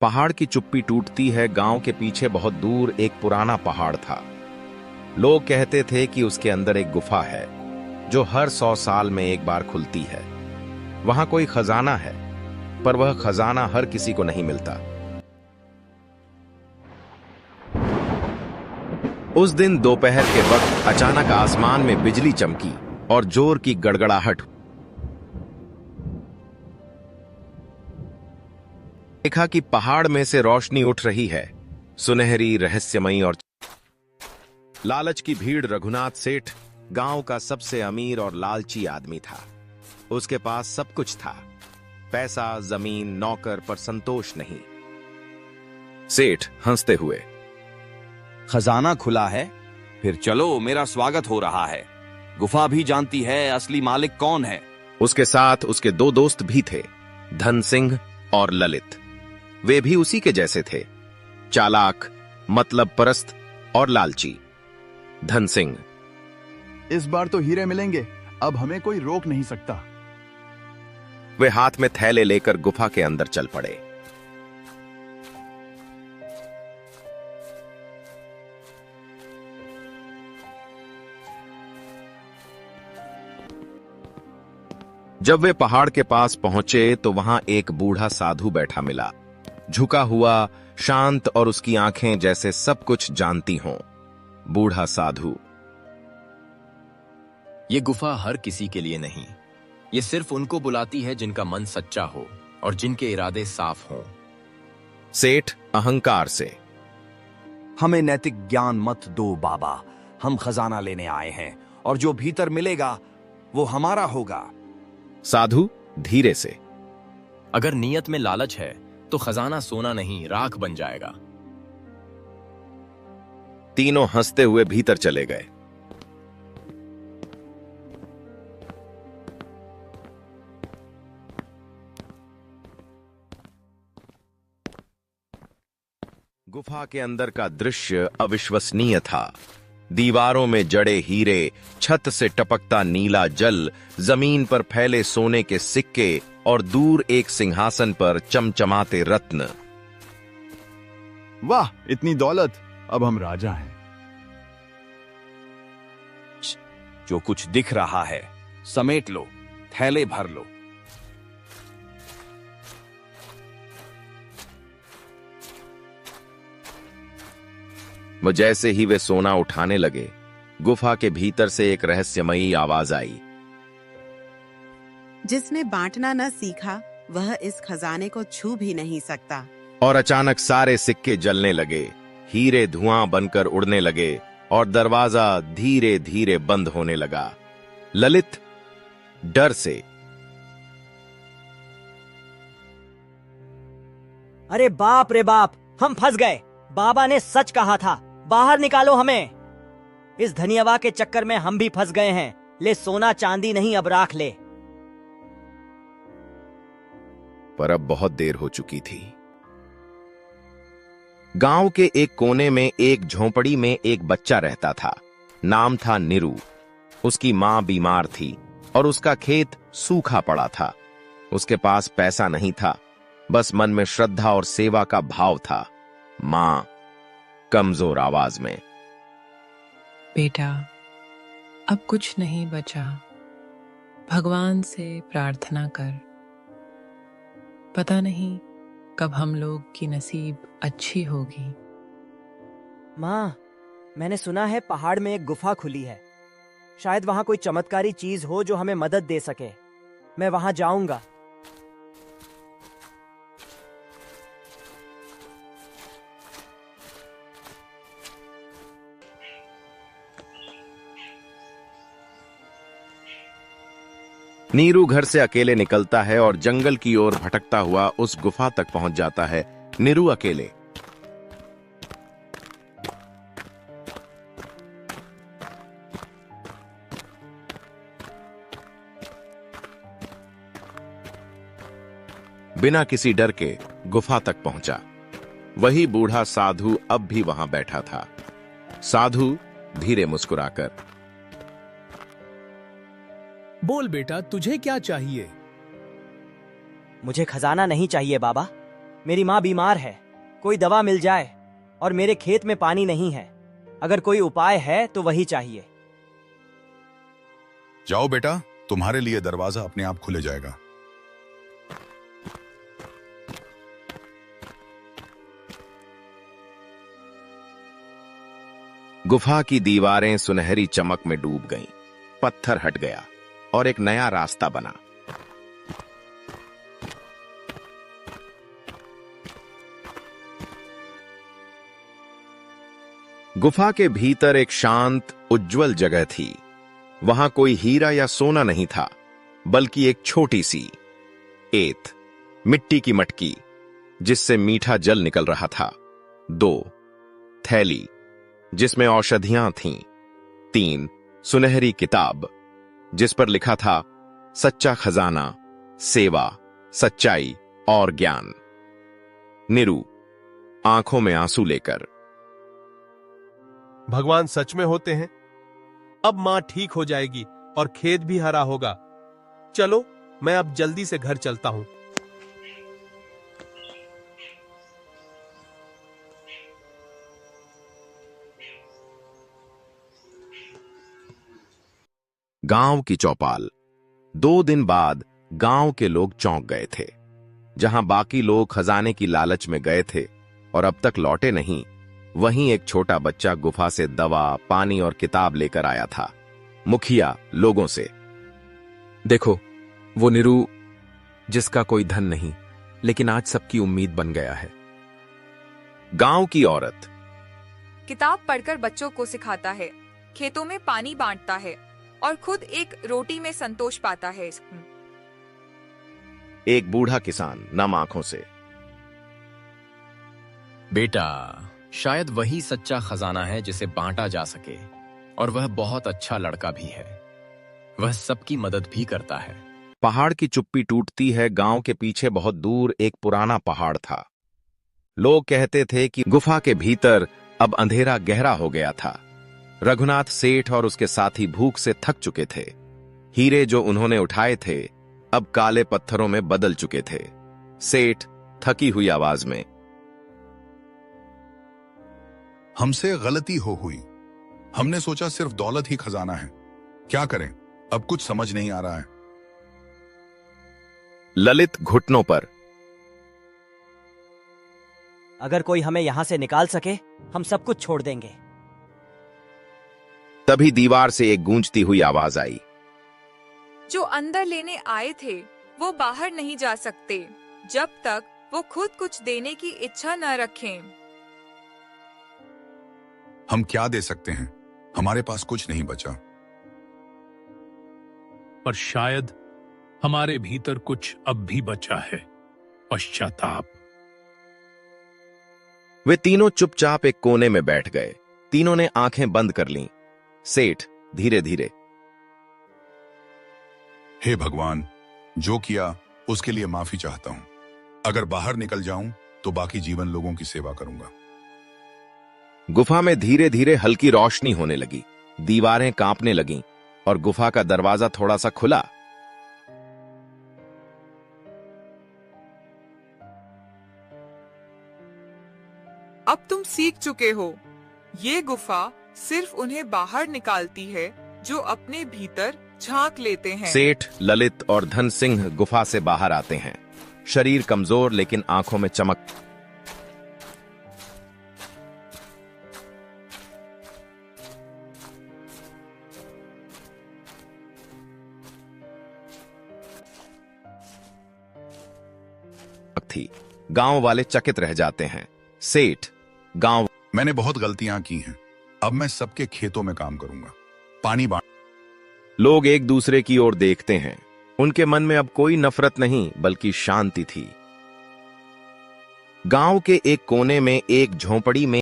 पहाड़ की चुप्पी टूटती है। गांव के पीछे बहुत दूर एक पुराना पहाड़ था। लोग कहते थे कि उसके अंदर एक गुफा है जो हर 100 साल में एक बार खुलती है। वहां कोई खजाना है, पर वह खजाना हर किसी को नहीं मिलता। उस दिन दोपहर के वक्त अचानक आसमान में बिजली चमकी और जोर की गड़गड़ाहट। देखा कि पहाड़ में से रोशनी उठ रही है, सुनहरी, रहस्यमयी और लालच की भीड़। रघुनाथ सेठ गांव का सबसे अमीर और लालची आदमी था। उसके पास सब कुछ था, पैसा, जमीन, नौकर, पर संतोष नहीं। सेठ हंसते हुए, खजाना खुला है, फिर चलो, मेरा स्वागत हो रहा है। गुफा भी जानती है असली मालिक कौन है। उसके साथ उसके 2 दोस्त भी थे, धन सिंह और ललित। वे भी उसी के जैसे थे, चालाक, मतलब परस्त और लालची। धन सिंह, इस बार तो हीरे मिलेंगे, अब हमें कोई रोक नहीं सकता। वे हाथ में थैले लेकर गुफा के अंदर चल पड़े। जब वे पहाड़ के पास पहुंचे तो वहां एक बूढ़ा साधु बैठा मिला, झुका हुआ, शांत, और उसकी आंखें जैसे सब कुछ जानती हों। बूढ़ा साधु, ये गुफा हर किसी के लिए नहीं, ये सिर्फ उनको बुलाती है जिनका मन सच्चा हो और जिनके इरादे साफ हों। सेठ अहंकार से, हमें नैतिक ज्ञान मत दो बाबा, हम खजाना लेने आए हैं और जो भीतर मिलेगा वो हमारा होगा। साधु धीरे से, अगर नियत में लालच है तो खजाना सोना नहीं, राख बन जाएगा। तीनों हंसते हुए भीतर चले गए। गुफा के अंदर का दृश्य अविश्वसनीय था। दीवारों में जड़े हीरे, छत से टपकता नीला जल, जमीन पर फैले सोने के सिक्के और दूर एक सिंहासन पर चमचमाते रत्न। वाह, इतनी दौलत, अब हम राजा हैं। जो कुछ दिख रहा है समेट लो, थैले भर लो। वो जैसे ही वे सोना उठाने लगे, गुफा के भीतर से एक रहस्यमयी आवाज आई। जिसने बांटना न सीखा वह इस खजाने को छू भी नहीं सकता। और अचानक सारे सिक्के जलने लगे, हीरे धुआं बनकर उड़ने लगे और दरवाजा धीरे धीरे बंद होने लगा। ललित डर से, अरे बाप रे बाप, हम फंस गए। बाबा ने सच कहा था, बाहर निकालो हमें। इस धनियावा के चक्कर में हम भी फंस गए हैं। ले सोना चांदी नहीं, अब राख ले। पर अब बहुत देर हो चुकी थी। गांव के एक कोने में एक झोंपड़ी में एक बच्चा रहता था। नाम था नीरू। उसकी मां बीमार थी और उसका खेत सूखा पड़ा था। उसके पास पैसा नहीं था, बस मन में श्रद्धा और सेवा का भाव था। मां कमजोर आवाज में, बेटा, अब कुछ नहीं बचा, भगवान से प्रार्थना कर। पता नहीं कब हम लोग की नसीब अच्छी होगी। माँ, मैंने सुना है पहाड़ में एक गुफा खुली है। शायद वहां कोई चमत्कारी चीज हो जो हमें मदद दे सके। मैं वहां जाऊंगा। नीरू घर से अकेले निकलता है और जंगल की ओर भटकता हुआ उस गुफा तक पहुंच जाता है। नीरू अकेले। बिना किसी डर के गुफा तक पहुंचा। वही बूढ़ा साधु अब भी वहां बैठा था। साधु धीरे मुस्कुराकर, बोल बेटा, तुझे क्या चाहिए? मुझे खजाना नहीं चाहिए बाबा, मेरी माँ बीमार है, कोई दवा मिल जाए, और मेरे खेत में पानी नहीं है। अगर कोई उपाय है तो वही चाहिए। जाओ बेटा, तुम्हारे लिए दरवाजा अपने आप खुले जाएगा। गुफा की दीवारें सुनहरी चमक में डूब गईं, पत्थर हट गया और एक नया रास्ता बना। गुफा के भीतर एक शांत, उज्जवल जगह थी। वहां कोई हीरा या सोना नहीं था, बल्कि एक छोटी सी एत, मिट्टी की मटकी जिससे मीठा जल निकल रहा था। 2 थैली जिसमें औषधियां थीं। 3 सुनहरी किताब जिस पर लिखा था सच्चा खजाना, सेवा, सच्चाई और ज्ञान। निरु आंखों में आंसू लेकर, भगवान सच में होते हैं। अब मां ठीक हो जाएगी और खेत भी हरा होगा। चलो, मैं अब जल्दी से घर चलता हूं। गांव की चौपाल। 2 दिन बाद गांव के लोग चौंक गए थे। जहां बाकी लोग खजाने की लालच में गए थे और अब तक लौटे नहीं, वहीं एक छोटा बच्चा गुफा से दवा, पानी और किताब लेकर आया था। मुखिया लोगों से, देखो, वो निरु जिसका कोई धन नहीं, लेकिन आज सबकी उम्मीद बन गया है। गांव की औरत, किताब पढ़कर बच्चों को सिखाता है, खेतों में पानी बांटता है और खुद एक रोटी में संतोष पाता है। एक बूढ़ा किसान नम आंखों से, बेटा, शायद वही सच्चा खजाना है जिसे बांटा जा सके, और वह बहुत अच्छा लड़का भी है। वह सबकी मदद भी करता है। पहाड़ की चुप्पी टूटती है। गांव के पीछे बहुत दूर एक पुराना पहाड़ था। लोग कहते थे कि गुफा के भीतर अब अंधेरा गहरा हो गया था। रघुनाथ सेठ और उसके साथी भूख से थक चुके थे। हीरे जो उन्होंने उठाए थे अब काले पत्थरों में बदल चुके थे। सेठ थकी हुई आवाज में, हमसे गलती हुई। हमने सोचा सिर्फ दौलत ही खजाना है। क्या करें, अब कुछ समझ नहीं आ रहा है। ललित घुटनों पर, अगर कोई हमें यहां से निकाल सके, हम सब कुछ छोड़ देंगे। तभी दीवार से एक गूंजती हुई आवाज आई, जो अंदर लेने आए थे वो बाहर नहीं जा सकते जब तक वो खुद कुछ देने की इच्छा न रखें। हम क्या दे सकते हैं? हमारे पास कुछ नहीं बचा। पर शायद हमारे भीतर कुछ अब भी बचा है, पश्चाताप। वे तीनों चुपचाप एक कोने में बैठ गए। तीनों ने आंखें बंद कर लीं। सेठ धीरे धीरे, हे भगवान, जो किया उसके लिए माफी चाहता हूं। अगर बाहर निकल जाऊं तो बाकी जीवन लोगों की सेवा करूंगा। गुफा में धीरे धीरे हल्की रोशनी होने लगी। दीवारें कांपने लगीं और गुफा का दरवाजा थोड़ा सा खुला। अब तुम सीख चुके हो, ये गुफा सिर्फ उन्हें बाहर निकालती है जो अपने भीतर झांक लेते हैं। सेठ, ललित और धन सिंह गुफा से बाहर आते हैं। शरीर कमजोर लेकिन आंखों में चमक। थी। गांव वाले चकित रह जाते हैं। सेठ, गांव, मैंने बहुत गलतियां की हैं। अब मैं सबके खेतों में काम करूंगा, पानी बांट। लोग एक दूसरे की ओर देखते हैं। उनके मन में अब कोई नफरत नहीं बल्कि शांति थी। गांव के एक कोने में एक झोंपड़ी में